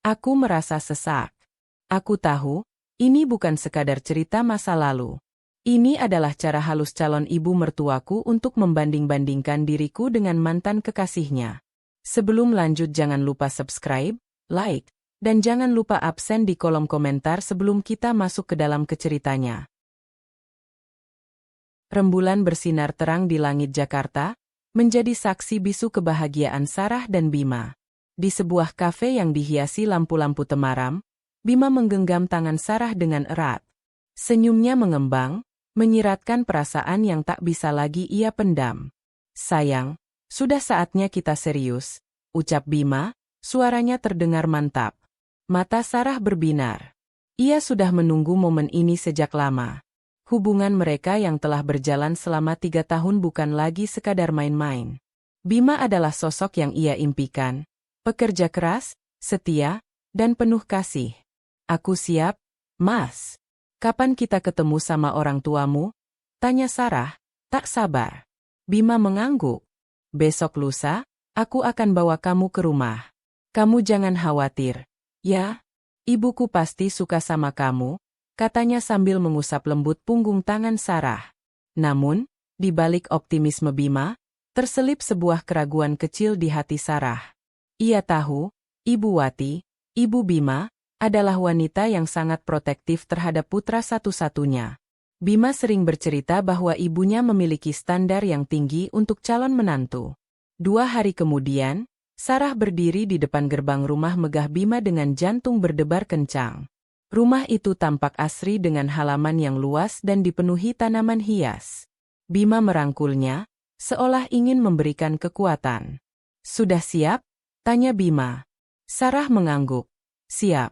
Aku merasa sesak. Aku tahu, ini bukan sekadar cerita masa lalu. Ini adalah cara halus calon ibu mertuaku untuk membanding-bandingkan diriku dengan mantan kekasihnya. Sebelum lanjut jangan lupa subscribe, like, dan jangan lupa absen di kolom komentar sebelum kita masuk ke dalam ceritanya. Rembulan bersinar terang di langit Jakarta, menjadi saksi bisu kebahagiaan Sarah dan Bima. Di sebuah kafe yang dihiasi lampu-lampu temaram, Bima menggenggam tangan Sarah dengan erat. Senyumnya mengembang, menyiratkan perasaan yang tak bisa lagi ia pendam. Sayang, sudah saatnya kita serius, ucap Bima, suaranya terdengar mantap. Mata Sarah berbinar. Ia sudah menunggu momen ini sejak lama. Hubungan mereka yang telah berjalan selama 3 tahun bukan lagi sekadar main-main. Bima adalah sosok yang ia impikan. Pekerja keras, setia, dan penuh kasih. Aku siap, Mas. Kapan kita ketemu sama orang tuamu? Tanya Sarah, tak sabar. Bima mengangguk. Besok lusa, aku akan bawa kamu ke rumah. Kamu jangan khawatir. Ya, ibuku pasti suka sama kamu, katanya sambil mengusap lembut punggung tangan Sarah. Namun, di balik optimisme Bima, terselip sebuah keraguan kecil di hati Sarah. Ia tahu, Ibu Wati, Ibu Bima, adalah wanita yang sangat protektif terhadap putra satu-satunya. Bima sering bercerita bahwa ibunya memiliki standar yang tinggi untuk calon menantu. 2 hari kemudian, Sarah berdiri di depan gerbang rumah megah Bima dengan jantung berdebar kencang. Rumah itu tampak asri dengan halaman yang luas dan dipenuhi tanaman hias. Bima merangkulnya, seolah ingin memberikan kekuatan. Sudah siap? Tanya Bima. Sarah mengangguk. Siap.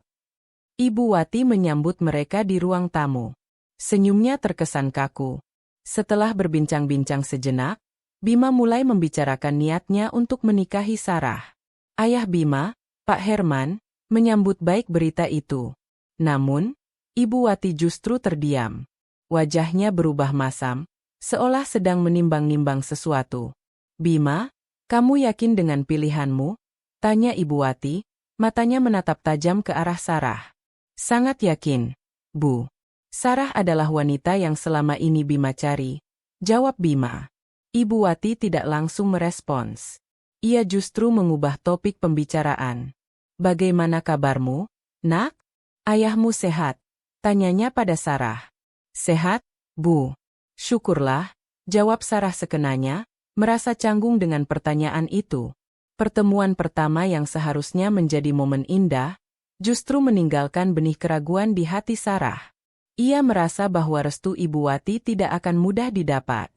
Ibu Wati menyambut mereka di ruang tamu. Senyumnya terkesan kaku. Setelah berbincang-bincang sejenak, Bima mulai membicarakan niatnya untuk menikahi Sarah. Ayah Bima, Pak Herman, menyambut baik berita itu. Namun, Ibu Wati justru terdiam. Wajahnya berubah masam, seolah sedang menimbang-nimbang sesuatu. Bima, kamu yakin dengan pilihanmu? Tanya Ibu Wati, matanya menatap tajam ke arah Sarah. Sangat yakin, Bu. Sarah adalah wanita yang selama ini Bima cari. Jawab Bima. Ibu Wati tidak langsung merespons. Ia justru mengubah topik pembicaraan. Bagaimana kabarmu, Nak? Ayahmu sehat? Tanyanya pada Sarah. Sehat, Bu. Syukurlah, jawab Sarah sekenanya, merasa canggung dengan pertanyaan itu. Pertemuan pertama yang seharusnya menjadi momen indah, justru meninggalkan benih keraguan di hati Sarah. Ia merasa bahwa restu Ibu Wati tidak akan mudah didapat.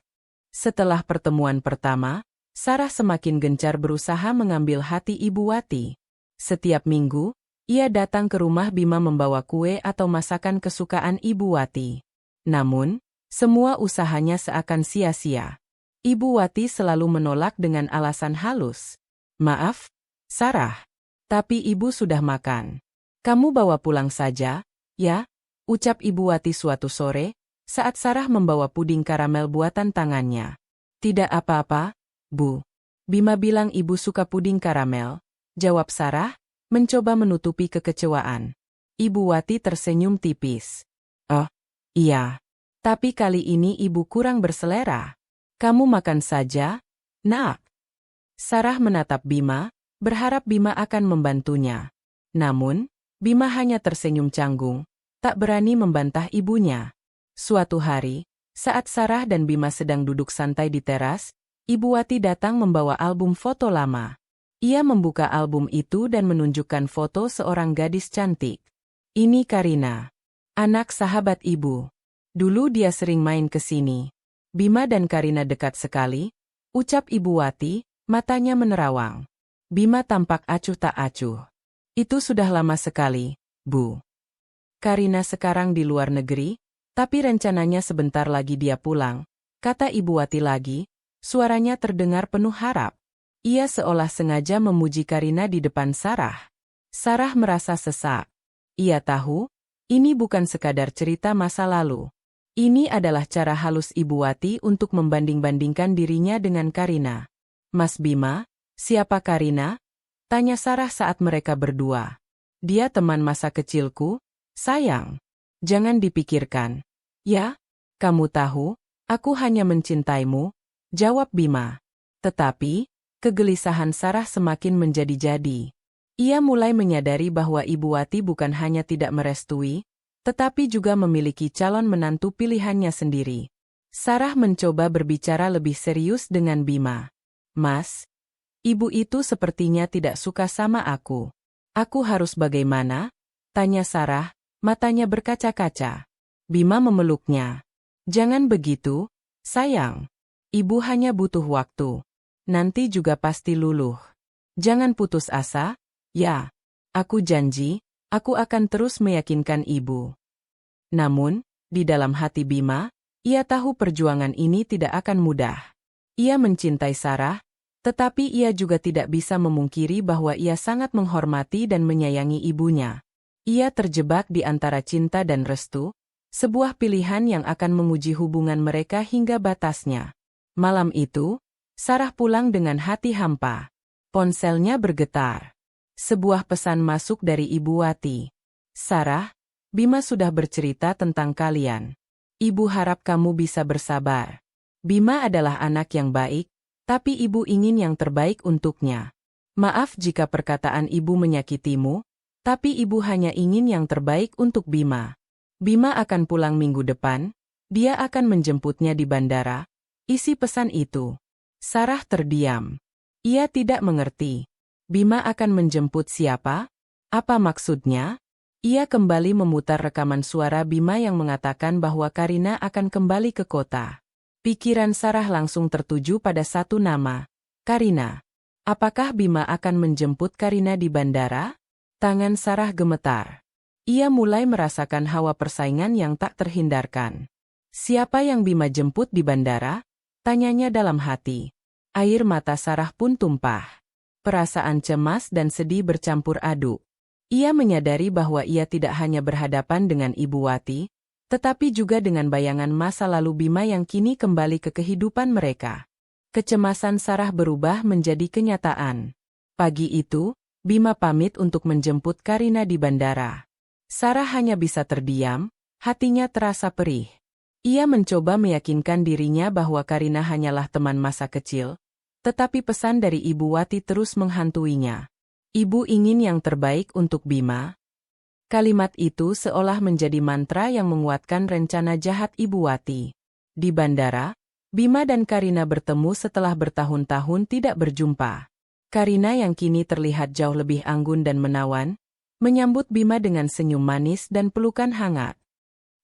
Setelah pertemuan pertama, Sarah semakin gencar berusaha mengambil hati Ibu Wati. Setiap minggu, ia datang ke rumah Bima membawa kue atau masakan kesukaan Ibu Wati. Namun, semua usahanya seakan sia-sia. Ibu Wati selalu menolak dengan alasan halus. Maaf, Sarah, tapi ibu sudah makan. Kamu bawa pulang saja, ya? Ucap Ibu Wati suatu sore, saat Sarah membawa puding karamel buatan tangannya. Tidak apa-apa, Bu. Bima bilang ibu suka puding karamel, jawab Sarah, mencoba menutupi kekecewaan. Ibu Wati tersenyum tipis. Oh, iya. Tapi kali ini ibu kurang berselera. Kamu makan saja, Nak. Sarah menatap Bima, berharap Bima akan membantunya. Namun, Bima hanya tersenyum canggung, tak berani membantah ibunya. Suatu hari, saat Sarah dan Bima sedang duduk santai di teras, Ibu Wati datang membawa album foto lama. Ia membuka album itu dan menunjukkan foto seorang gadis cantik. Ini Karina, anak sahabat ibu. Dulu dia sering main ke sini. Bima dan Karina dekat sekali, ucap Ibu Wati, matanya menerawang. Bima tampak acuh tak acuh. Itu sudah lama sekali, Bu. Karina sekarang di luar negeri, tapi rencananya sebentar lagi dia pulang, kata Ibu Wati lagi, suaranya terdengar penuh harap. Ia seolah sengaja memuji Karina di depan Sarah. Sarah merasa sesak. Ia tahu, ini bukan sekadar cerita masa lalu. Ini adalah cara halus Ibu Wati untuk membanding-bandingkan dirinya dengan Karina. Mas Bima, siapa Karina? Tanya Sarah saat mereka berdua. Dia teman masa kecilku, sayang. Jangan dipikirkan. Ya, kamu tahu, aku hanya mencintaimu, jawab Bima. Tetapi, kegelisahan Sarah semakin menjadi-jadi. Ia mulai menyadari bahwa Ibu Wati bukan hanya tidak merestui, tetapi juga memiliki calon menantu pilihannya sendiri. Sarah mencoba berbicara lebih serius dengan Bima. Mas, ibu itu sepertinya tidak suka sama aku. Aku harus bagaimana? Tanya Sarah, matanya berkaca-kaca. Bima memeluknya. Jangan begitu, sayang. Ibu hanya butuh waktu. Nanti juga pasti luluh. Jangan putus asa, ya. Aku janji, aku akan terus meyakinkan ibu. Namun, di dalam hati Bima, ia tahu perjuangan ini tidak akan mudah. Ia mencintai Sarah, tetapi ia juga tidak bisa memungkiri bahwa ia sangat menghormati dan menyayangi ibunya. Ia terjebak di antara cinta dan restu, sebuah pilihan yang akan menguji hubungan mereka hingga batasnya. Malam itu, Sarah pulang dengan hati hampa. Ponselnya bergetar. Sebuah pesan masuk dari Ibu Wati. Sarah, Bima sudah bercerita tentang kalian. Ibu harap kamu bisa bersabar. Bima adalah anak yang baik, tapi ibu ingin yang terbaik untuknya. Maaf jika perkataan ibu menyakitimu, tapi ibu hanya ingin yang terbaik untuk Bima. Bima akan pulang minggu depan, dia akan menjemputnya di bandara. Isi pesan itu. Sarah terdiam. Ia tidak mengerti. Bima akan menjemput siapa? Apa maksudnya? Ia kembali memutar rekaman suara Bima yang mengatakan bahwa Karina akan kembali ke kota. Pikiran Sarah langsung tertuju pada satu nama, Karina. Apakah Bima akan menjemput Karina di bandara? Tangan Sarah gemetar. Ia mulai merasakan hawa persaingan yang tak terhindarkan. Siapa yang Bima jemput di bandara? Tanyanya dalam hati. Air mata Sarah pun tumpah. Perasaan cemas dan sedih bercampur aduk. Ia menyadari bahwa ia tidak hanya berhadapan dengan Ibu Wati, tetapi juga dengan bayangan masa lalu Bima yang kini kembali ke kehidupan mereka. Kecemasan Sarah berubah menjadi kenyataan. Pagi itu, Bima pamit untuk menjemput Karina di bandara. Sarah hanya bisa terdiam, hatinya terasa perih. Ia mencoba meyakinkan dirinya bahwa Karina hanyalah teman masa kecil, tetapi pesan dari Ibu Wati terus menghantuinya. Ibu ingin yang terbaik untuk Bima. Kalimat itu seolah menjadi mantra yang menguatkan rencana jahat Ibu Wati. Di bandara, Bima dan Karina bertemu setelah bertahun-tahun tidak berjumpa. Karina yang kini terlihat jauh lebih anggun dan menawan, menyambut Bima dengan senyum manis dan pelukan hangat.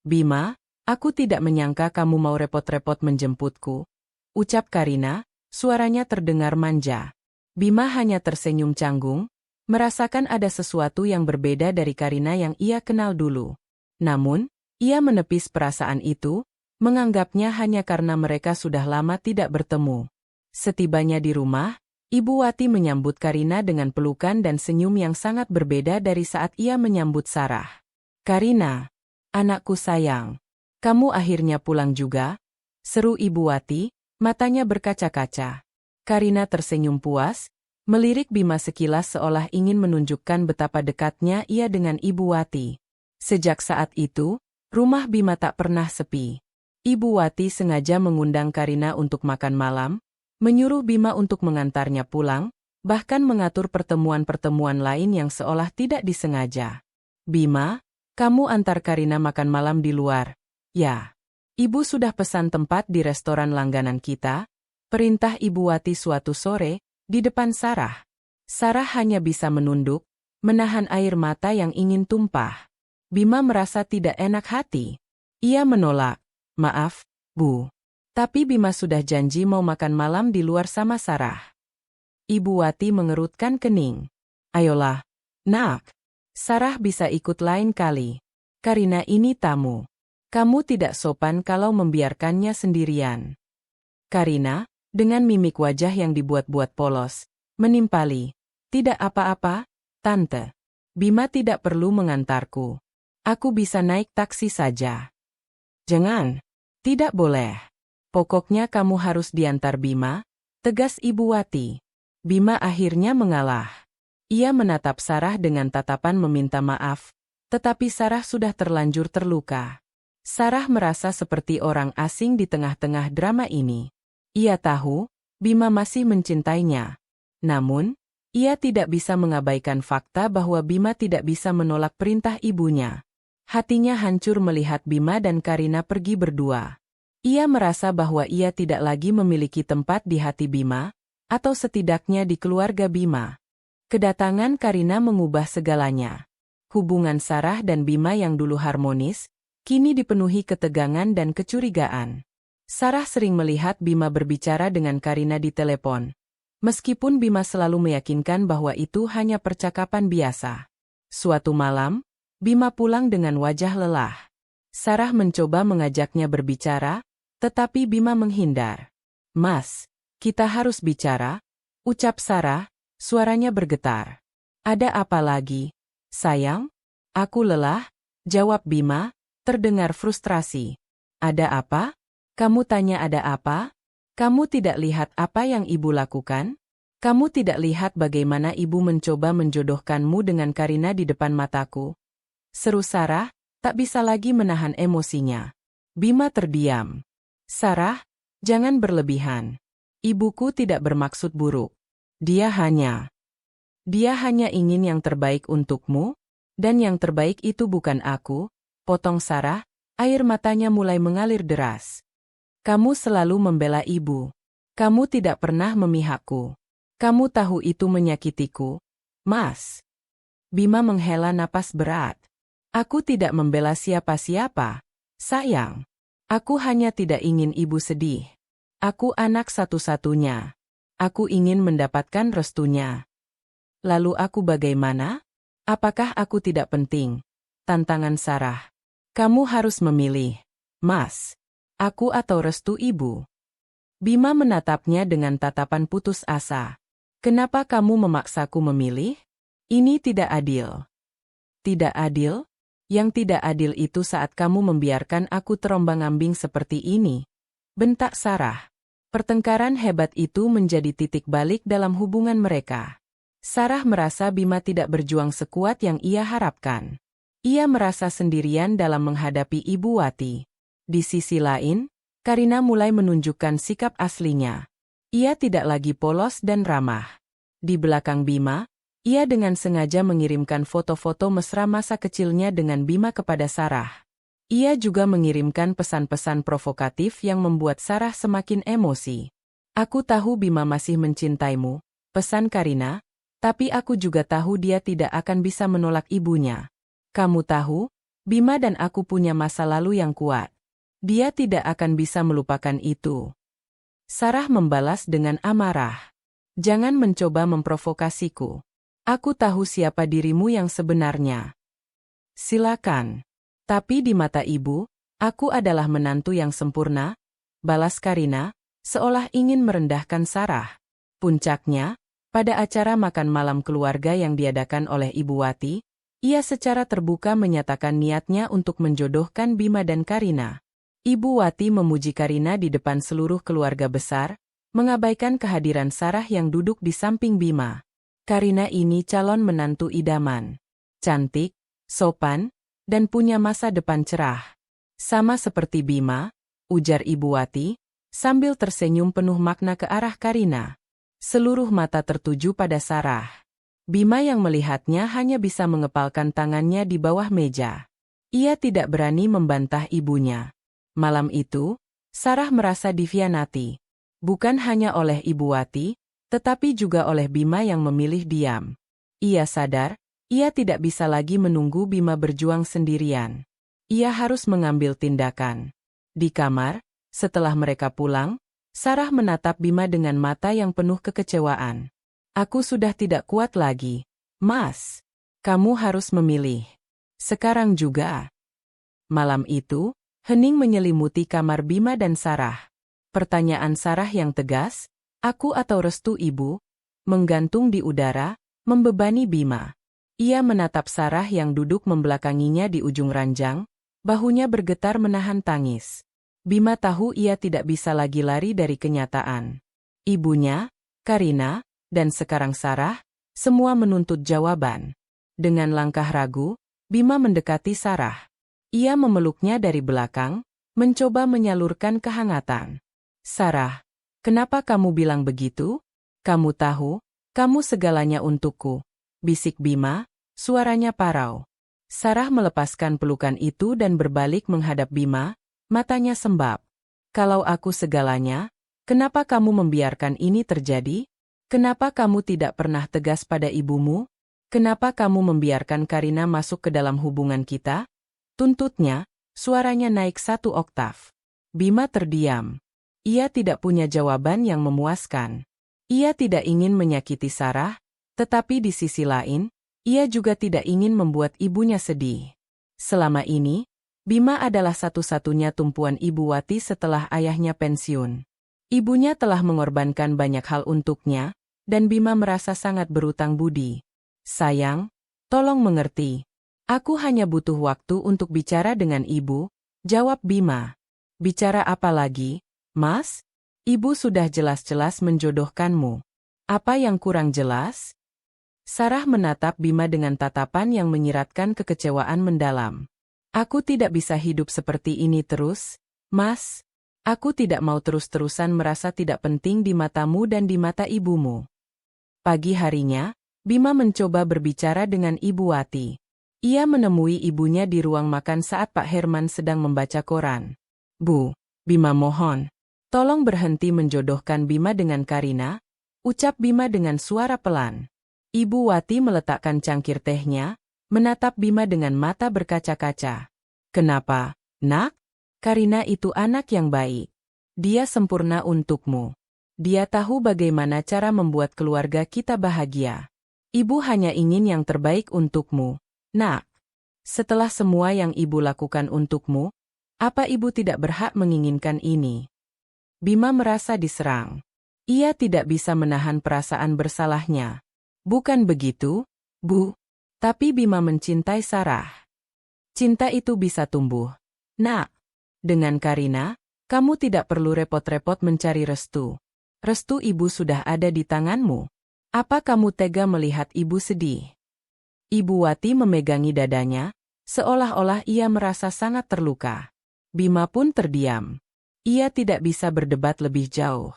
Bima, aku tidak menyangka kamu mau repot-repot menjemputku, ucap Karina, suaranya terdengar manja. Bima hanya tersenyum canggung, merasakan ada sesuatu yang berbeda dari Karina yang ia kenal dulu. Namun, ia menepis perasaan itu, menganggapnya hanya karena mereka sudah lama tidak bertemu. Setibanya di rumah, Ibu Wati menyambut Karina dengan pelukan dan senyum yang sangat berbeda dari saat ia menyambut Sarah. Karina, anakku sayang, kamu akhirnya pulang juga? Seru Ibu Wati, matanya berkaca-kaca. Karina tersenyum puas, melirik Bima sekilas seolah ingin menunjukkan betapa dekatnya ia dengan Ibu Wati. Sejak saat itu, rumah Bima tak pernah sepi. Ibu Wati sengaja mengundang Karina untuk makan malam, menyuruh Bima untuk mengantarnya pulang, bahkan mengatur pertemuan-pertemuan lain yang seolah tidak disengaja. Bima, kamu antar Karina makan malam di luar. Ya. Ibu sudah pesan tempat di restoran langganan kita, perintah Ibu Wati suatu sore, di depan Sarah. Sarah hanya bisa menunduk, menahan air mata yang ingin tumpah. Bima merasa tidak enak hati. Ia menolak. Maaf, Bu. Tapi Bima sudah janji mau makan malam di luar sama Sarah. Ibu Wati mengerutkan kening. Ayolah, nak. Sarah bisa ikut lain kali. Karina ini tamu. Kamu tidak sopan kalau membiarkannya sendirian. Karina, dengan mimik wajah yang dibuat-buat polos, menimpali. Tidak apa-apa, Tante. Bima tidak perlu mengantarku. Aku bisa naik taksi saja. Jangan. Tidak boleh. Pokoknya kamu harus diantar Bima, tegas Ibu Wati. Bima akhirnya mengalah. Ia menatap Sarah dengan tatapan meminta maaf, tetapi Sarah sudah terlanjur terluka. Sarah merasa seperti orang asing di tengah-tengah drama ini. Ia tahu, Bima masih mencintainya. Namun, ia tidak bisa mengabaikan fakta bahwa Bima tidak bisa menolak perintah ibunya. Hatinya hancur melihat Bima dan Karina pergi berdua. Ia merasa bahwa ia tidak lagi memiliki tempat di hati Bima, atau setidaknya di keluarga Bima. Kedatangan Karina mengubah segalanya. Hubungan Sarah dan Bima yang dulu harmonis, kini dipenuhi ketegangan dan kecurigaan. Sarah sering melihat Bima berbicara dengan Karina di telepon. Meskipun Bima selalu meyakinkan bahwa itu hanya percakapan biasa. Suatu malam, Bima pulang dengan wajah lelah. Sarah mencoba mengajaknya berbicara, tetapi Bima menghindar. "Mas, kita harus bicara," ucap Sarah, suaranya bergetar. "Ada apa lagi, sayang?" "Aku lelah," jawab Bima, terdengar frustrasi. "Ada apa? Kamu tanya ada apa? Kamu tidak lihat apa yang ibu lakukan? Kamu tidak lihat bagaimana ibu mencoba menjodohkanmu dengan Karina di depan mataku?" Seru Sarah, tak bisa lagi menahan emosinya. Bima terdiam. "Sarah, jangan berlebihan. Ibuku tidak bermaksud buruk. Dia hanya ingin yang terbaik untukmu, dan yang terbaik itu bukan aku," potong Sarah, air matanya mulai mengalir deras. "Kamu selalu membela ibu. Kamu tidak pernah memihakku. Kamu tahu itu menyakitiku, Mas." Bima menghela napas berat. "Aku tidak membela siapa-siapa, sayang. Aku hanya tidak ingin ibu sedih. Aku anak satu-satunya. Aku ingin mendapatkan restunya. Lalu aku bagaimana? Apakah aku tidak penting?" Tantangan Sarah. "Kamu harus memilih, Mas. Aku atau restu ibu." Bima menatapnya dengan tatapan putus asa. "Kenapa kamu memaksaku memilih? Ini tidak adil." "Tidak adil? Yang tidak adil itu saat kamu membiarkan aku terombang-ambing seperti ini," bentak Sarah. Pertengkaran hebat itu menjadi titik balik dalam hubungan mereka. Sarah merasa Bima tidak berjuang sekuat yang ia harapkan. Ia merasa sendirian dalam menghadapi Ibu Wati. Di sisi lain, Karina mulai menunjukkan sikap aslinya. Ia tidak lagi polos dan ramah. Di belakang Bima, ia dengan sengaja mengirimkan foto-foto mesra masa kecilnya dengan Bima kepada Sarah. Ia juga mengirimkan pesan-pesan provokatif yang membuat Sarah semakin emosi. "Aku tahu Bima masih mencintaimu," pesan Karina, "tapi aku juga tahu dia tidak akan bisa menolak ibunya. Kamu tahu, Bima dan aku punya masa lalu yang kuat. Dia tidak akan bisa melupakan itu." Sarah membalas dengan amarah. "Jangan mencoba memprovokasiku. Aku tahu siapa dirimu yang sebenarnya. Silakan. Tapi di mata ibu, aku adalah menantu yang sempurna," balas Karina, seolah ingin merendahkan Sarah. Puncaknya, pada acara makan malam keluarga yang diadakan oleh Ibu Wati, ia secara terbuka menyatakan niatnya untuk menjodohkan Bima dan Karina. Ibu Wati memuji Karina di depan seluruh keluarga besar, mengabaikan kehadiran Sarah yang duduk di samping Bima. Karina ini calon menantu idaman. Cantik, sopan, dan punya masa depan cerah. Sama seperti Bima, ujar Ibu Wati, sambil tersenyum penuh makna ke arah Karina. Seluruh mata tertuju pada Sarah. Bima yang melihatnya hanya bisa mengepalkan tangannya di bawah meja. Ia tidak berani membantah ibunya. Malam itu, Sarah merasa dikhianati. Bukan hanya oleh Ibu Wati, tetapi juga oleh Bima yang memilih diam. Ia sadar, ia tidak bisa lagi menunggu Bima berjuang sendirian. Ia harus mengambil tindakan. Di kamar, setelah mereka pulang, Sarah menatap Bima dengan mata yang penuh kekecewaan. "Aku sudah tidak kuat lagi, Mas. Kamu harus memilih. Sekarang juga." Malam itu, hening menyelimuti kamar Bima dan Sarah. Pertanyaan Sarah yang tegas, "Aku atau restu ibu?" menggantung di udara, membebani Bima. Ia menatap Sarah yang duduk membelakanginya di ujung ranjang, bahunya bergetar menahan tangis. Bima tahu ia tidak bisa lagi lari dari kenyataan. Ibunya, Karina, dan sekarang Sarah, Semua menuntut jawaban. Dengan langkah ragu, Bima mendekati Sarah. Ia memeluknya dari belakang, mencoba menyalurkan kehangatan. Sarah, kenapa kamu bilang begitu? Kamu tahu, kamu segalanya untukku, bisik Bima, suaranya parau. Sarah melepaskan pelukan itu dan berbalik menghadap Bima, matanya sembab. Kalau aku segalanya, kenapa kamu membiarkan ini terjadi? Kenapa kamu tidak pernah tegas pada ibumu? Kenapa kamu membiarkan Karina masuk ke dalam hubungan kita? Tuntutnya, suaranya naik 1 oktav. Bima terdiam. Ia tidak punya jawaban yang memuaskan. Ia tidak ingin menyakiti Sarah, tetapi di sisi lain, ia juga tidak ingin membuat ibunya sedih. Selama ini, Bima adalah satu-satunya tumpuan Ibu Wati setelah ayahnya pensiun. Ibunya telah mengorbankan banyak hal untuknya, dan Bima merasa sangat berutang budi. Sayang, tolong mengerti. Aku hanya butuh waktu untuk bicara dengan ibu, jawab Bima. Bicara apa lagi, Mas? Ibu sudah jelas-jelas menjodohkanmu. Apa yang kurang jelas? Sarah menatap Bima dengan tatapan yang menyiratkan kekecewaan mendalam. Aku tidak bisa hidup seperti ini terus, Mas. Aku tidak mau terus-terusan merasa tidak penting di matamu dan di mata ibumu. Pagi harinya, Bima mencoba berbicara dengan Ibu Wati. Ia menemui ibunya di ruang makan saat Pak Herman sedang membaca koran. Bu, Bima mohon, tolong berhenti menjodohkan Bima dengan Karina, ucap Bima dengan suara pelan. Ibu Wati meletakkan cangkir tehnya, menatap Bima dengan mata berkaca-kaca. Kenapa, Nak? Karina itu anak yang baik. Dia sempurna untukmu. Dia tahu bagaimana cara membuat keluarga kita bahagia. Ibu hanya ingin yang terbaik untukmu, Nak. Setelah semua yang ibu lakukan untukmu, apa ibu tidak berhak menginginkan ini? Bima merasa diserang. Ia tidak bisa menahan perasaan bersalahnya. Bukan begitu, Bu. Tapi Bima mencintai Sarah. Cinta itu bisa tumbuh. Nak. Dengan Karina, kamu tidak perlu repot-repot mencari restu. Restu ibu sudah ada di tanganmu. Apa kamu tega melihat ibu sedih? Ibu Wati memegangi dadanya, seolah-olah ia merasa sangat terluka. Bima pun terdiam. Ia tidak bisa berdebat lebih jauh.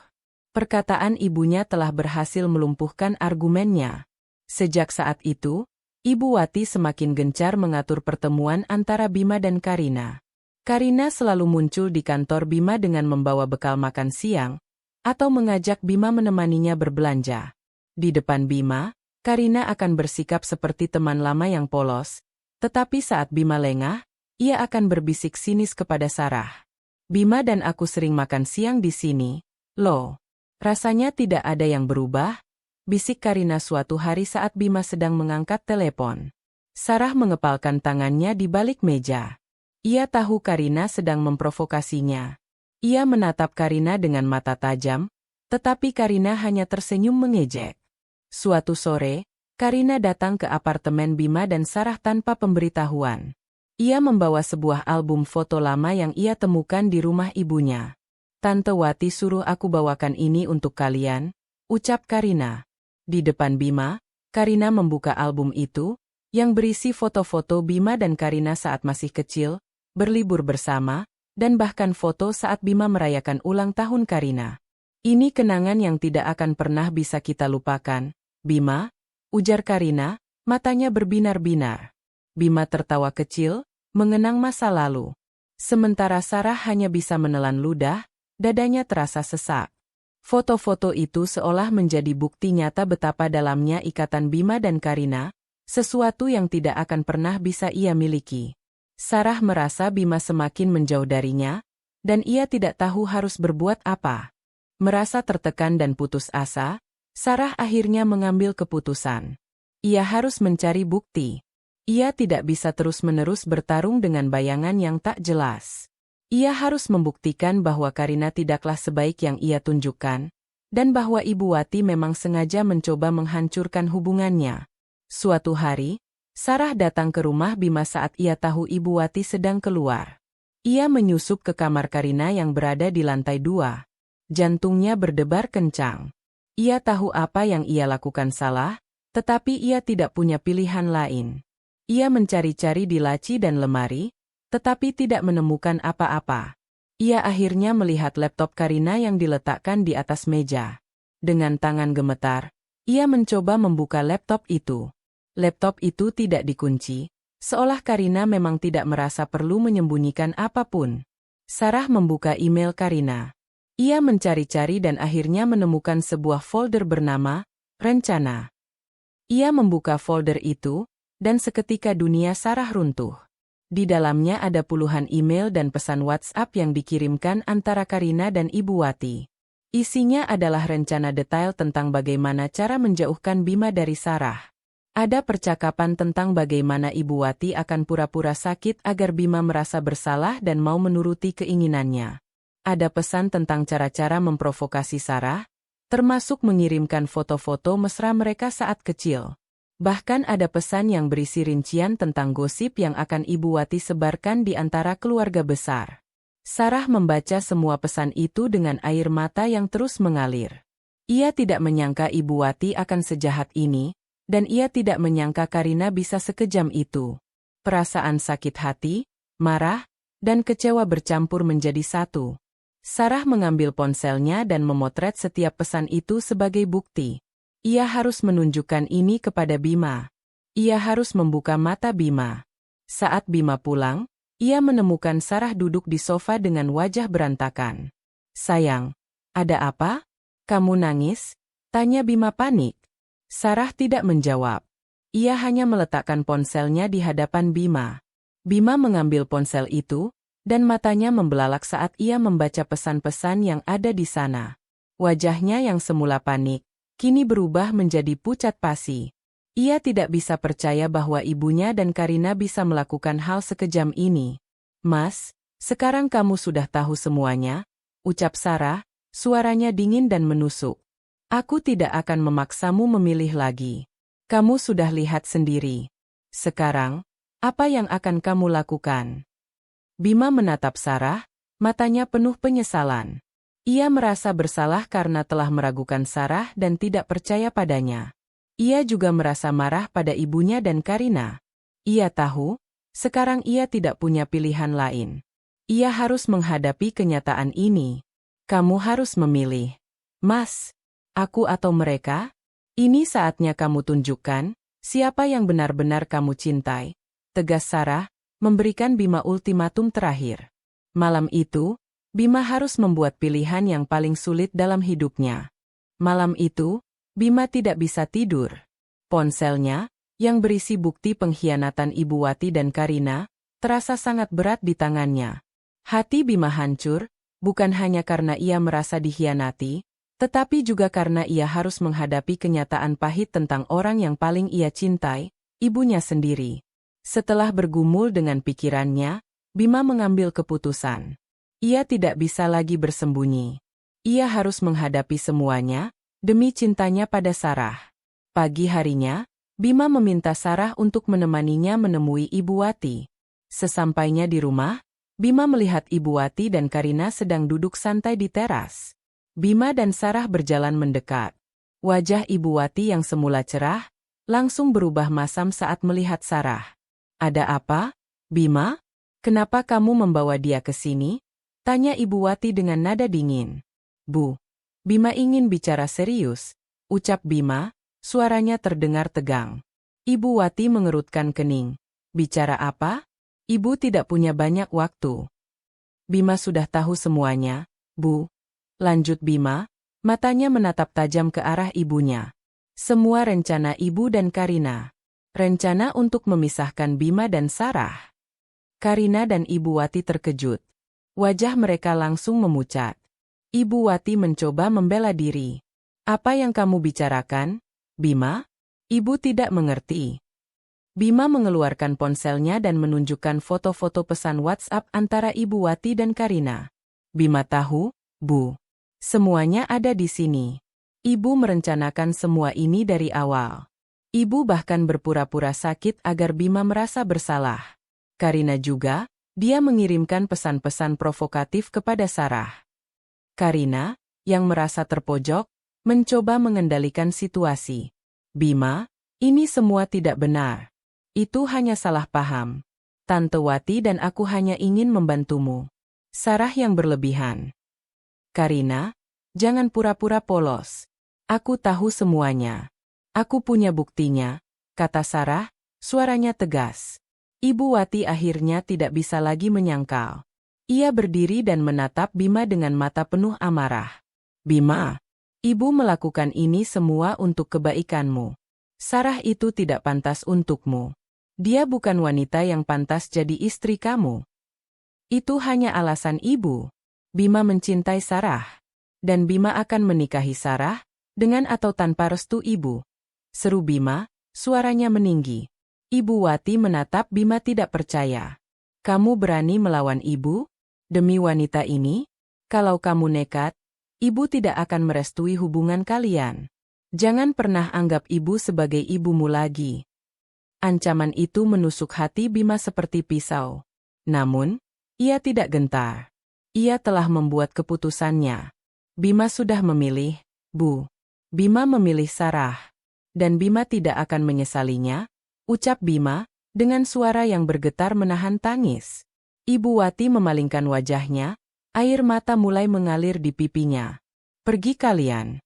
Perkataan ibunya telah berhasil melumpuhkan argumennya. Sejak saat itu, Ibu Wati semakin gencar mengatur pertemuan antara Bima dan Karina. Karina selalu muncul di kantor Bima dengan membawa bekal makan siang, atau mengajak Bima menemaninya berbelanja. Di depan Bima, Karina akan bersikap seperti teman lama yang polos, tetapi saat Bima lengah, ia akan berbisik sinis kepada Sarah. Bima dan aku sering makan siang di sini, loh. Rasanya tidak ada yang berubah, bisik Karina suatu hari saat Bima sedang mengangkat telepon. Sarah mengepalkan tangannya di balik meja. Ia tahu Karina sedang memprovokasinya. Ia menatap Karina dengan mata tajam, tetapi Karina hanya tersenyum mengejek. Suatu sore, Karina datang ke apartemen Bima dan Sarah tanpa pemberitahuan. Ia membawa sebuah album foto lama yang ia temukan di rumah ibunya. Tante Wati suruh aku bawakan ini untuk kalian, ucap Karina. Di depan Bima, Karina membuka album itu, yang berisi foto-foto Bima dan Karina saat masih kecil, berlibur bersama, dan bahkan foto saat Bima merayakan ulang tahun Karina. Ini kenangan yang tidak akan pernah bisa kita lupakan, Bima, ujar Karina, matanya berbinar-binar. Bima tertawa kecil, mengenang masa lalu. Sementara Sarah hanya bisa menelan ludah, dadanya terasa sesak. Foto-foto itu seolah menjadi bukti nyata betapa dalamnya ikatan Bima dan Karina, sesuatu yang tidak akan pernah bisa ia miliki. Sarah merasa Bima semakin menjauh darinya, dan ia tidak tahu harus berbuat apa. Merasa tertekan dan putus asa, Sarah akhirnya mengambil keputusan. Ia harus mencari bukti. Ia tidak bisa terus-menerus bertarung dengan bayangan yang tak jelas. Ia harus membuktikan bahwa Karina tidaklah sebaik yang ia tunjukkan, dan bahwa Ibu Wati memang sengaja mencoba menghancurkan hubungannya. Suatu hari, Sarah datang ke rumah Bima saat ia tahu Ibu Wati sedang keluar. Ia menyusup ke kamar Karina yang berada di lantai 2. Jantungnya berdebar kencang. Ia tahu apa yang ia lakukan salah, Tetapi ia tidak punya pilihan lain. Ia mencari-cari di laci dan lemari, tetapi tidak menemukan apa-apa. Ia akhirnya melihat laptop Karina yang diletakkan di atas meja. Dengan tangan gemetar, ia mencoba membuka laptop itu. Laptop itu tidak dikunci, seolah Karina memang tidak merasa perlu menyembunyikan apapun. Sarah membuka email Karina. Ia mencari-cari dan akhirnya menemukan sebuah folder bernama Rencana. Ia membuka folder itu, dan seketika dunia Sarah runtuh. Di dalamnya ada puluhan email dan pesan WhatsApp yang dikirimkan antara Karina dan Ibu Wati. Isinya adalah rencana detail tentang bagaimana cara menjauhkan Bima dari Sarah. Ada percakapan tentang bagaimana Ibu Wati akan pura-pura sakit agar Bima merasa bersalah dan mau menuruti keinginannya. Ada pesan tentang cara-cara memprovokasi Sarah, termasuk mengirimkan foto-foto mesra mereka saat kecil. Bahkan ada pesan yang berisi rincian tentang gosip yang akan Ibu Wati sebarkan di antara keluarga besar. Sarah membaca semua pesan itu dengan air mata yang terus mengalir. Ia tidak menyangka Ibu Wati akan sejahat ini, dan ia tidak menyangka Karina bisa sekejam itu. Perasaan sakit hati, marah, dan kecewa bercampur menjadi satu. Sarah mengambil ponselnya dan memotret setiap pesan itu sebagai bukti. Ia harus menunjukkan ini kepada Bima. Ia harus membuka mata Bima. Saat Bima pulang, ia menemukan Sarah duduk di sofa dengan wajah berantakan. "Sayang, ada apa? Kamu nangis?" tanya Bima panik. Sarah tidak menjawab. Ia hanya meletakkan ponselnya di hadapan Bima. Bima mengambil ponsel itu, dan matanya membelalak saat ia membaca pesan-pesan yang ada di sana. Wajahnya yang semula panik, kini berubah menjadi pucat pasi. Ia tidak bisa percaya bahwa ibunya dan Karina bisa melakukan hal sekejam ini. "Mas, sekarang kamu sudah tahu semuanya," ucap Sarah, suaranya dingin dan menusuk. "Aku tidak akan memaksamu memilih lagi. Kamu sudah lihat sendiri. Sekarang, apa yang akan kamu lakukan?" Bima menatap Sarah, matanya penuh penyesalan. Ia merasa bersalah karena telah meragukan Sarah dan tidak percaya padanya. Ia juga merasa marah pada ibunya dan Karina. Ia tahu, sekarang ia tidak punya pilihan lain. Ia harus menghadapi kenyataan ini. "Kamu harus memilih. Mas, aku atau mereka? Ini saatnya kamu tunjukkan siapa yang benar-benar kamu cintai," tegas Sarah, memberikan Bima ultimatum terakhir. Malam itu, Bima harus membuat pilihan yang paling sulit dalam hidupnya. Malam itu, Bima tidak bisa tidur. Ponselnya, yang berisi bukti pengkhianatan Ibu Wati dan Karina, terasa sangat berat di tangannya. Hati Bima hancur, bukan hanya karena ia merasa dikhianati, tetapi juga karena ia harus menghadapi kenyataan pahit tentang orang yang paling ia cintai, ibunya sendiri. Setelah bergumul dengan pikirannya, Bima mengambil keputusan. Ia tidak bisa lagi bersembunyi. Ia harus menghadapi semuanya, demi cintanya pada Sarah. Pagi harinya, Bima meminta Sarah untuk menemaninya menemui Ibu Wati. Sesampainya di rumah, Bima melihat Ibu Wati dan Karina sedang duduk santai di teras. Bima dan Sarah berjalan mendekat. Wajah Ibu Wati yang semula cerah, langsung berubah masam saat melihat Sarah. "Ada apa, Bima? Kenapa kamu membawa dia ke sini?" tanya Ibu Wati dengan nada dingin. "Bu, Bima ingin bicara serius," ucap Bima, suaranya terdengar tegang. Ibu Wati mengerutkan kening. "Bicara apa? Ibu tidak punya banyak waktu." "Bima sudah tahu semuanya, Bu," lanjut Bima, matanya menatap tajam ke arah ibunya. "Semua rencana Ibu dan Karina. Rencana untuk memisahkan Bima dan Sarah." Karina dan Ibu Wati terkejut. Wajah mereka langsung memucat. Ibu Wati mencoba membela diri. "Apa yang kamu bicarakan, Bima?" Ibu tidak mengerti. Bima mengeluarkan ponselnya dan menunjukkan foto-foto pesan WhatsApp antara Ibu Wati dan Karina. "Bima tahu, Bu. Semuanya ada di sini. Ibu merencanakan semua ini dari awal. Ibu bahkan berpura-pura sakit agar Bima merasa bersalah. Karina juga, dia mengirimkan pesan-pesan provokatif kepada Sarah." Karina, yang merasa terpojok, mencoba mengendalikan situasi. "Bima, Ini semua tidak benar. Itu hanya salah paham. Tante Wati dan aku hanya ingin membantumu. Sarah yang berlebihan. Karina, jangan pura-pura polos. Aku tahu semuanya. Aku punya buktinya, kata Sarah, suaranya tegas. Ibu Wati akhirnya tidak bisa lagi menyangkal. Ia berdiri dan menatap Bima dengan mata penuh amarah. Bima, ibu melakukan ini semua untuk kebaikanmu. Sarah itu tidak pantas untukmu. Dia bukan wanita yang pantas jadi istri kamu. Itu hanya alasan ibu. Bima mencintai Sarah. Dan Bima akan menikahi Sarah, dengan atau tanpa restu ibu. Seru Bima, suaranya meninggi. Ibu Wati menatap Bima tidak percaya. Kamu berani melawan ibu? Demi wanita ini? Kalau kamu nekat, ibu tidak akan merestui hubungan kalian. Jangan pernah anggap ibu sebagai ibumu lagi. Ancaman itu menusuk hati Bima seperti pisau. Namun, ia tidak gentar. Ia telah membuat keputusannya. Bima sudah memilih, Bu. Bima memilih Sarah. Dan Bima tidak akan menyesalinya, ucap Bima, dengan suara yang bergetar menahan tangis. Ibu Wati memalingkan wajahnya, air mata mulai mengalir di pipinya. Pergi kalian.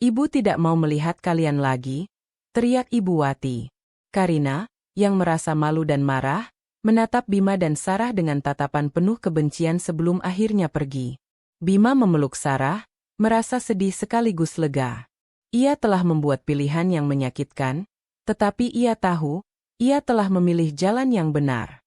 Ibu tidak mau melihat kalian lagi, teriak Ibu Wati. Karina, yang merasa malu dan marah, menatap Bima dan Sarah dengan tatapan penuh kebencian sebelum akhirnya pergi. Bima memeluk Sarah, merasa sedih sekaligus lega. Ia telah membuat pilihan yang menyakitkan, tetapi ia tahu, ia telah memilih jalan yang benar.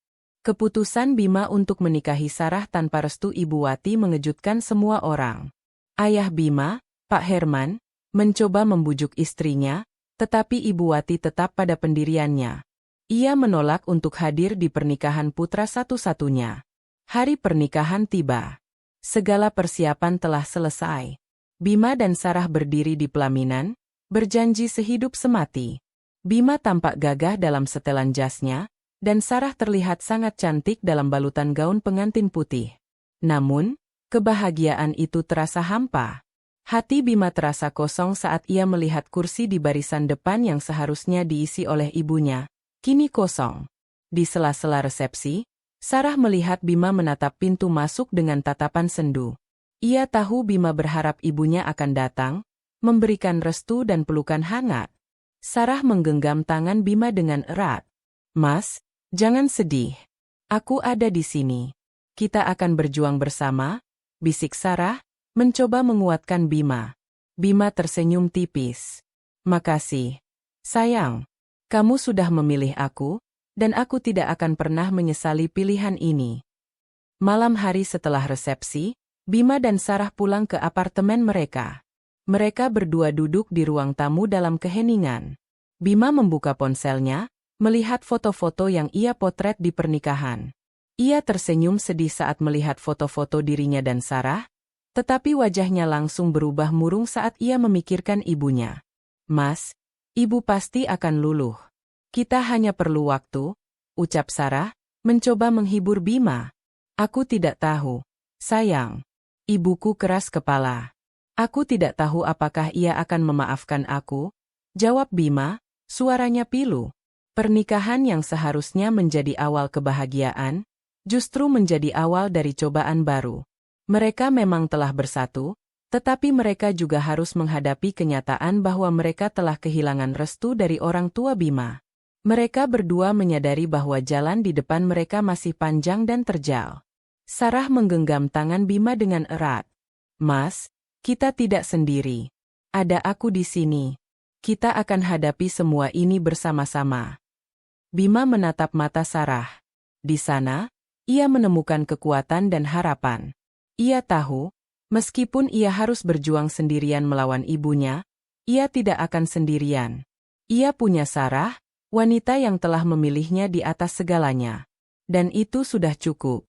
Keputusan Bima untuk menikahi Sarah tanpa restu Ibu Wati mengejutkan semua orang. Ayah Bima, Pak Herman, mencoba membujuk istrinya, tetapi Ibu Wati tetap pada pendiriannya. Ia menolak untuk hadir di pernikahan putra satu-satunya. Hari pernikahan tiba. Segala persiapan telah selesai. Bima dan Sarah berdiri di pelaminan, berjanji sehidup semati. Bima tampak gagah dalam setelan jasnya, dan Sarah terlihat sangat cantik dalam balutan gaun pengantin putih. Namun, kebahagiaan itu terasa hampa. Hati Bima terasa kosong saat ia melihat kursi di barisan depan yang seharusnya diisi oleh ibunya, kini kosong. Di sela-sela resepsi, Sarah melihat Bima menatap pintu masuk dengan tatapan sendu. Ia tahu Bima berharap ibunya akan datang, memberikan restu dan pelukan hangat. Sarah menggenggam tangan Bima dengan erat. Mas, jangan sedih. Aku ada di sini. Kita akan berjuang bersama, bisik Sarah, mencoba menguatkan Bima. Bima tersenyum tipis. Makasih. Sayang, kamu sudah memilih aku, dan aku tidak akan pernah menyesali pilihan ini. Malam hari setelah resepsi, Bima dan Sarah pulang ke apartemen mereka. Mereka berdua duduk di ruang tamu dalam keheningan. Bima membuka ponselnya, melihat foto-foto yang ia potret di pernikahan. Ia tersenyum sedih saat melihat foto-foto dirinya dan Sarah, tetapi wajahnya langsung berubah murung saat ia memikirkan ibunya. Mas, ibu pasti akan luluh. Kita hanya perlu waktu, ucap Sarah, mencoba menghibur Bima. Aku tidak tahu, sayang. Ibuku keras kepala. Aku tidak tahu apakah ia akan memaafkan aku, jawab Bima, suaranya pilu. Pernikahan yang seharusnya menjadi awal kebahagiaan, justru menjadi awal dari cobaan baru. Mereka memang telah bersatu, tetapi mereka juga harus menghadapi kenyataan bahwa mereka telah kehilangan restu dari orang tua Bima. Mereka berdua menyadari bahwa jalan di depan mereka masih panjang dan terjal. Sarah menggenggam tangan Bima dengan erat. Mas, kita tidak sendiri. Ada aku di sini. Kita akan hadapi semua ini bersama-sama. Bima menatap mata Sarah. Di sana, ia menemukan kekuatan dan harapan. Ia tahu, meskipun ia harus berjuang sendirian melawan ibunya, ia tidak akan sendirian. Ia punya Sarah, wanita yang telah memilihnya di atas segalanya. Dan itu sudah cukup.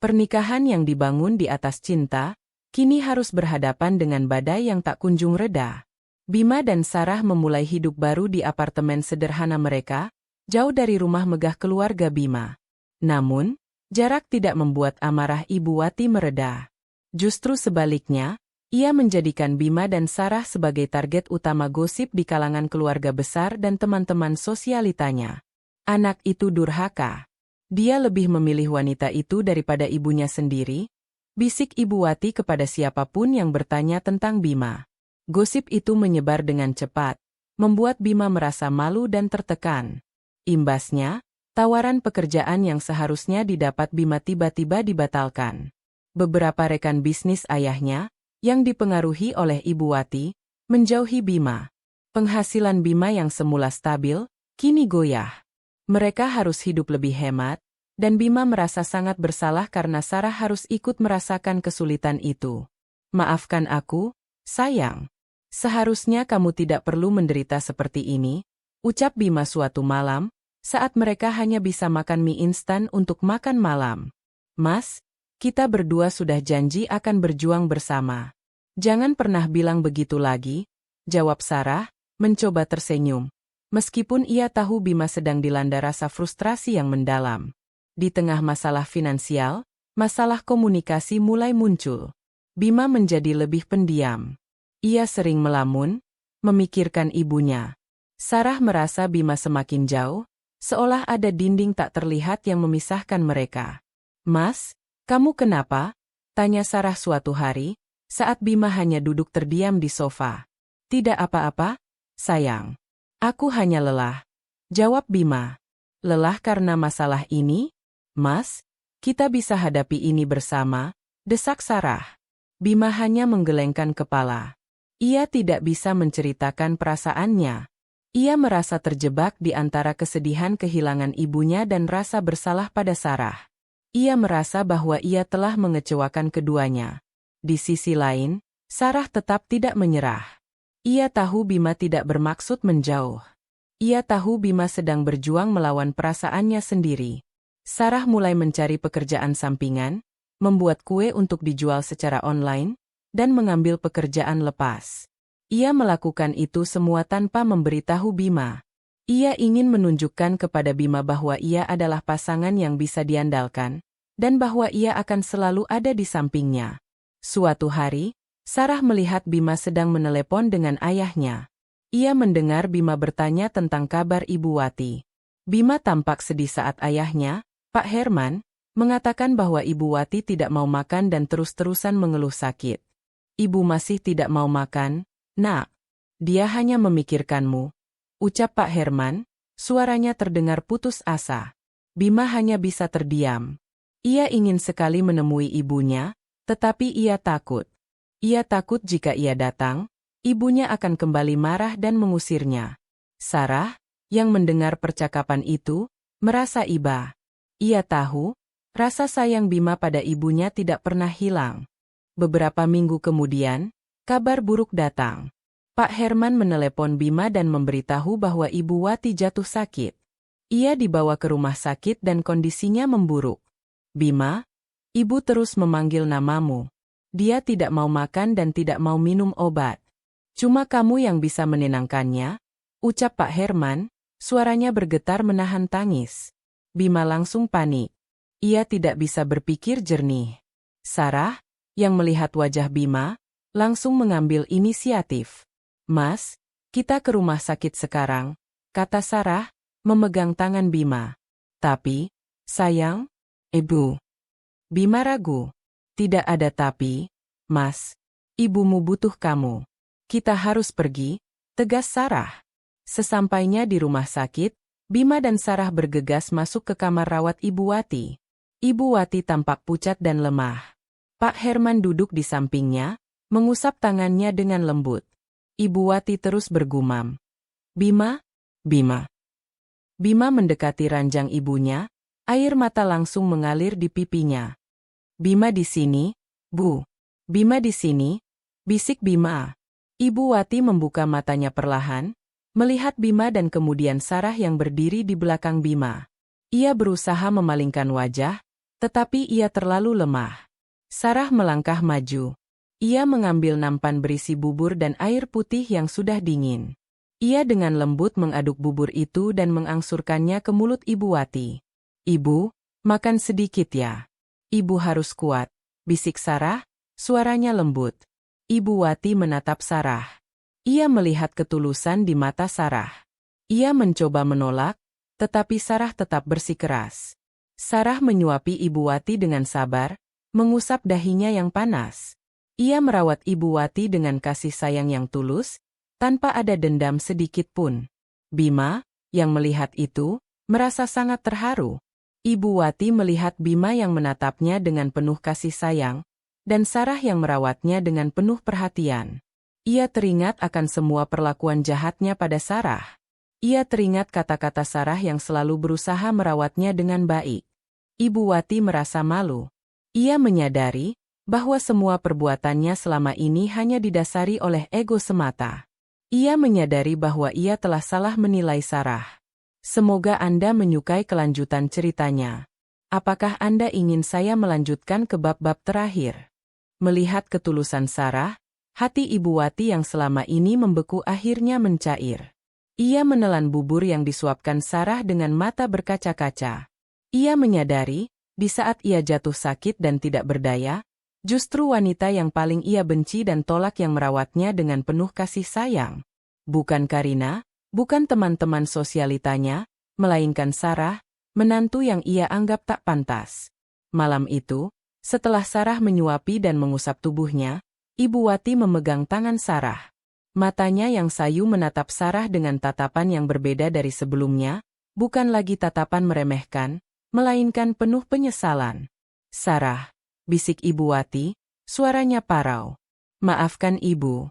Pernikahan yang dibangun di atas cinta, kini harus berhadapan dengan badai yang tak kunjung reda. Bima dan Sarah memulai hidup baru di apartemen sederhana mereka, jauh dari rumah megah keluarga Bima. Namun, jarak tidak membuat amarah Ibu Wati mereda. Justru sebaliknya, Ia menjadikan Bima dan Sarah sebagai target utama gosip di kalangan keluarga besar dan teman-teman sosialitanya. Anak itu durhaka. Dia lebih memilih wanita itu daripada ibunya sendiri, bisik Ibu Wati kepada siapapun yang bertanya tentang Bima. Gosip itu menyebar dengan cepat, membuat Bima merasa malu dan tertekan. Imbasnya, tawaran pekerjaan yang seharusnya didapat Bima tiba-tiba dibatalkan. Beberapa rekan bisnis ayahnya, yang dipengaruhi oleh Ibu Wati, menjauhi Bima. Penghasilan Bima yang semula stabil, kini goyah. Mereka harus hidup lebih hemat, dan Bima merasa sangat bersalah karena Sarah harus ikut merasakan kesulitan itu. Maafkan aku, sayang. Seharusnya kamu tidak perlu menderita seperti ini, ucap Bima suatu malam, saat mereka hanya bisa makan mie instan untuk makan malam. Mas, kita berdua sudah janji akan berjuang bersama. Jangan pernah bilang begitu lagi, jawab Sarah, mencoba tersenyum. Meskipun ia tahu Bima sedang dilanda rasa frustrasi yang mendalam. Di tengah masalah finansial, masalah komunikasi mulai muncul. Bima menjadi lebih pendiam. Ia sering melamun, memikirkan ibunya. Sarah merasa Bima semakin jauh, seolah ada dinding tak terlihat yang memisahkan mereka. Mas, kamu kenapa? Tanya Sarah suatu hari, saat Bima hanya duduk terdiam di sofa. Tidak apa-apa, sayang. Aku hanya lelah, jawab Bima. Lelah karena masalah ini? Mas, kita bisa hadapi ini bersama, desak Sarah. Bima hanya menggelengkan kepala. Ia tidak bisa menceritakan perasaannya. Ia merasa terjebak di antara kesedihan kehilangan ibunya dan rasa bersalah pada Sarah. Ia merasa bahwa ia telah mengecewakan keduanya. Di sisi lain, Sarah tetap tidak menyerah. Ia tahu Bima tidak bermaksud menjauh. Ia tahu Bima sedang berjuang melawan perasaannya sendiri. Sarah mulai mencari pekerjaan sampingan, membuat kue untuk dijual secara online, dan mengambil pekerjaan lepas. Ia melakukan itu semua tanpa memberitahu Bima. Ia ingin menunjukkan kepada Bima bahwa ia adalah pasangan yang bisa diandalkan, dan bahwa ia akan selalu ada di sampingnya. Suatu hari, Sarah melihat Bima sedang menelepon dengan ayahnya. Ia mendengar Bima bertanya tentang kabar Ibu Wati. Bima tampak sedih saat ayahnya, Pak Herman, mengatakan bahwa Ibu Wati tidak mau makan dan terus-terusan mengeluh sakit. Ibu masih tidak mau makan, Nak. Dia hanya memikirkanmu, ucap Pak Herman, suaranya terdengar putus asa. Bima hanya bisa terdiam. Ia ingin sekali menemui ibunya, tetapi ia takut. Ia takut jika ia datang, ibunya akan kembali marah dan mengusirnya. Sarah, yang mendengar percakapan itu, merasa iba. Ia tahu, rasa sayang Bima pada ibunya tidak pernah hilang. Beberapa minggu kemudian, kabar buruk datang. Pak Herman menelepon Bima dan memberitahu bahwa Ibu Wati jatuh sakit. Ia dibawa ke rumah sakit dan kondisinya memburuk. Bima, ibu terus memanggil namamu. Dia tidak mau makan dan tidak mau minum obat. Cuma kamu yang bisa menenangkannya, ucap Pak Herman, suaranya bergetar menahan tangis. Bima langsung panik. Ia tidak bisa berpikir jernih. Sarah, yang melihat wajah Bima, langsung mengambil inisiatif. Mas, kita ke rumah sakit sekarang, kata Sarah, memegang tangan Bima. Tapi, sayang, ibu. Bima ragu. Tidak ada tapi, Mas. Ibumu butuh kamu. Kita harus pergi, tegas Sarah. Sesampainya di rumah sakit, Bima dan Sarah bergegas masuk ke kamar rawat Ibu Wati. Ibu Wati tampak pucat dan lemah. Pak Herman duduk di sampingnya, mengusap tangannya dengan lembut. Ibu Wati terus bergumam. Bima, Bima. Bima mendekati ranjang ibunya, air mata langsung mengalir di pipinya. Bima di sini, Bu. Bima di sini, bisik Bima. Ibu Wati membuka matanya perlahan, melihat Bima dan kemudian Sarah yang berdiri di belakang Bima. Ia berusaha memalingkan wajah, tetapi ia terlalu lemah. Sarah melangkah maju. Ia mengambil nampan berisi bubur dan air putih yang sudah dingin. Ia dengan lembut mengaduk bubur itu dan mengangsurkannya ke mulut Ibu Wati. Ibu, makan sedikit ya. Ibu harus kuat, bisik Sarah, suaranya lembut. Ibu Wati menatap Sarah. Ia melihat ketulusan di mata Sarah. Ia mencoba menolak, tetapi Sarah tetap bersikeras. Sarah menyuapi Ibu Wati dengan sabar, mengusap dahinya yang panas. Ia merawat Ibu Wati dengan kasih sayang yang tulus, tanpa ada dendam sedikit pun. Bima, yang melihat itu, merasa sangat terharu. Ibu Wati melihat Bima yang menatapnya dengan penuh kasih sayang, dan Sarah yang merawatnya dengan penuh perhatian. Ia teringat akan semua perlakuan jahatnya pada Sarah. Ia teringat kata-kata Sarah yang selalu berusaha merawatnya dengan baik. Ibu Wati merasa malu. Ia menyadari bahwa semua perbuatannya selama ini hanya didasari oleh ego semata. Ia menyadari bahwa ia telah salah menilai Sarah. Semoga Anda menyukai kelanjutan ceritanya. Apakah Anda ingin saya melanjutkan ke bab-bab terakhir? Melihat ketulusan Sarah, hati Ibu Wati yang selama ini membeku akhirnya mencair. Ia menelan bubur yang disuapkan Sarah dengan mata berkaca-kaca. Ia menyadari, di saat ia jatuh sakit dan tidak berdaya, justru wanita yang paling ia benci dan tolak yang merawatnya dengan penuh kasih sayang. Bukan Karina, bukan teman-teman sosialitanya, melainkan Sarah, menantu yang ia anggap tak pantas. Malam itu, setelah Sarah menyuapi dan mengusap tubuhnya, Ibu Wati memegang tangan Sarah. Matanya yang sayu menatap Sarah dengan tatapan yang berbeda dari sebelumnya, bukan lagi tatapan meremehkan, melainkan penuh penyesalan. Sarah, bisik Ibu Wati, suaranya parau. Maafkan Ibu.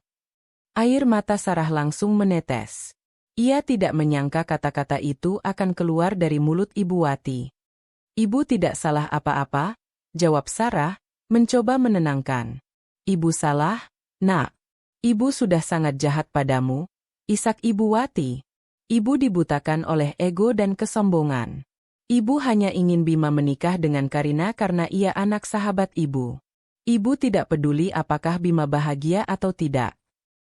Air mata Sarah langsung menetes. Ia tidak menyangka kata-kata itu akan keluar dari mulut Ibu Wati. Ibu tidak salah apa-apa, jawab Sarah, mencoba menenangkan. Ibu salah, Nak. Ibu sudah sangat jahat padamu, isak Ibu Wati. Ibu dibutakan oleh ego dan kesombongan. Ibu hanya ingin Bima menikah dengan Karina karena ia anak sahabat Ibu. Ibu tidak peduli apakah Bima bahagia atau tidak.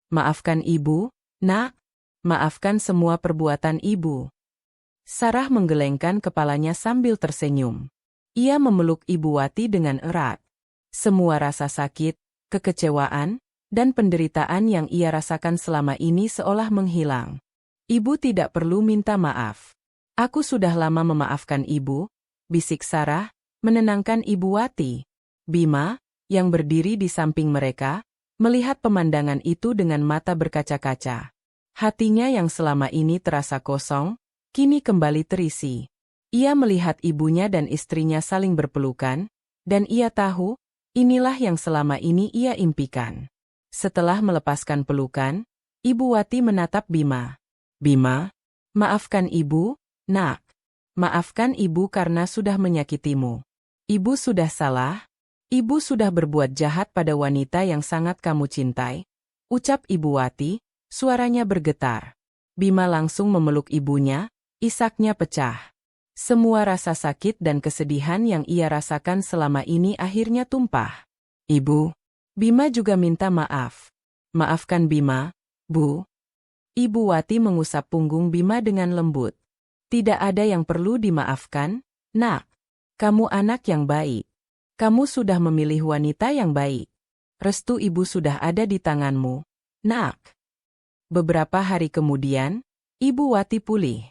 Maafkan Ibu, Nak. Maafkan semua perbuatan Ibu. Sarah menggelengkan kepalanya sambil tersenyum. Ia memeluk Ibu Wati dengan erat. Semua rasa sakit, kekecewaan, dan penderitaan yang ia rasakan selama ini seolah menghilang. Ibu tidak perlu minta maaf. Aku sudah lama memaafkan Ibu, bisik Sarah, menenangkan Ibu Wati. Bima, yang berdiri di samping mereka, melihat pemandangan itu dengan mata berkaca-kaca. Hatinya yang selama ini terasa kosong, kini kembali terisi. Ia melihat ibunya dan istrinya saling berpelukan, dan ia tahu, inilah yang selama ini ia impikan. Setelah melepaskan pelukan, Ibu Wati menatap Bima. Bima, maafkan Ibu, Nak. Maafkan Ibu karena sudah menyakitimu. Ibu sudah salah. Ibu sudah berbuat jahat pada wanita yang sangat kamu cintai. Ucap Ibu Wati, suaranya bergetar. Bima langsung memeluk ibunya, isaknya pecah. Semua rasa sakit dan kesedihan yang ia rasakan selama ini akhirnya tumpah. Ibu. Bima juga minta maaf. Maafkan Bima, Bu. Ibu Wati mengusap punggung Bima dengan lembut. Tidak ada yang perlu dimaafkan, Nak. Kamu anak yang baik. Kamu sudah memilih wanita yang baik. Restu Ibu sudah ada di tanganmu, Nak. Beberapa hari kemudian, Ibu Wati pulih.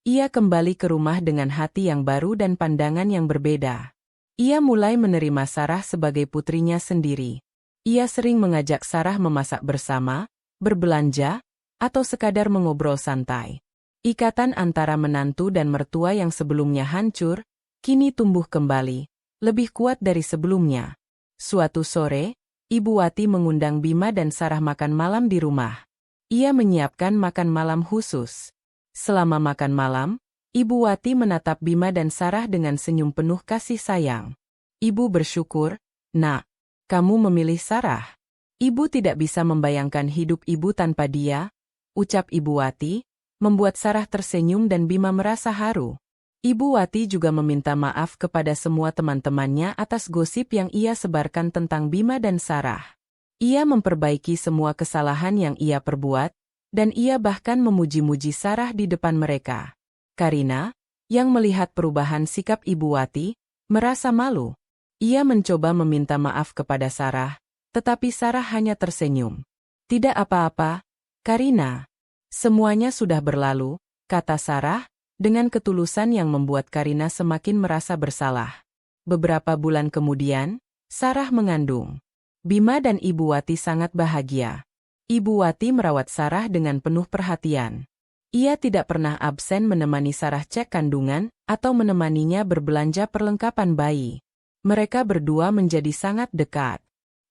Ia kembali ke rumah dengan hati yang baru dan pandangan yang berbeda. Ia mulai menerima Sarah sebagai putrinya sendiri. Ia sering mengajak Sarah memasak bersama, berbelanja, atau sekadar mengobrol santai. Ikatan antara menantu dan mertua yang sebelumnya hancur, kini tumbuh kembali, lebih kuat dari sebelumnya. Suatu sore, Ibu Wati mengundang Bima dan Sarah makan malam di rumah. Ia menyiapkan makan malam khusus. Selama makan malam, Ibu Wati menatap Bima dan Sarah dengan senyum penuh kasih sayang. Ibu bersyukur, Nak, kamu memilih Sarah. Ibu tidak bisa membayangkan hidup Ibu tanpa dia, ucap Ibu Wati, membuat Sarah tersenyum dan Bima merasa haru. Ibu Wati juga meminta maaf kepada semua teman-temannya atas gosip yang ia sebarkan tentang Bima dan Sarah. Ia memperbaiki semua kesalahan yang ia perbuat, dan ia bahkan memuji-muji Sarah di depan mereka. Karina, yang melihat perubahan sikap Ibu Wati, merasa malu. Ia mencoba meminta maaf kepada Sarah, Tetapi Sarah hanya tersenyum. Tidak apa-apa, Karina. Semuanya sudah berlalu, kata Sarah, dengan ketulusan yang membuat Karina semakin merasa bersalah. Beberapa bulan kemudian, Sarah mengandung. Bima dan Ibu Wati sangat bahagia. Ibu Wati merawat Sarah dengan penuh perhatian. Ia tidak pernah absen menemani Sarah cek kandungan atau menemaninya berbelanja perlengkapan bayi. Mereka berdua menjadi sangat dekat.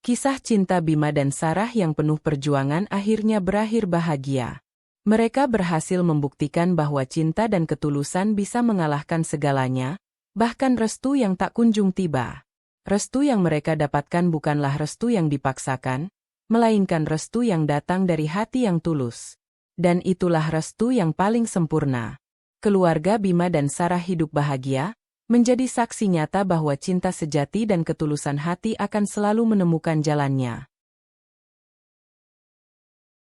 Kisah cinta Bima dan Sarah yang penuh perjuangan akhirnya berakhir bahagia. Mereka berhasil membuktikan bahwa cinta dan ketulusan bisa mengalahkan segalanya, bahkan restu yang tak kunjung tiba. Restu yang mereka dapatkan bukanlah restu yang dipaksakan, melainkan restu yang datang dari hati yang tulus. Dan itulah restu yang paling sempurna. Keluarga Bima dan Sarah hidup bahagia, menjadi saksi nyata bahwa cinta sejati dan ketulusan hati akan selalu menemukan jalannya.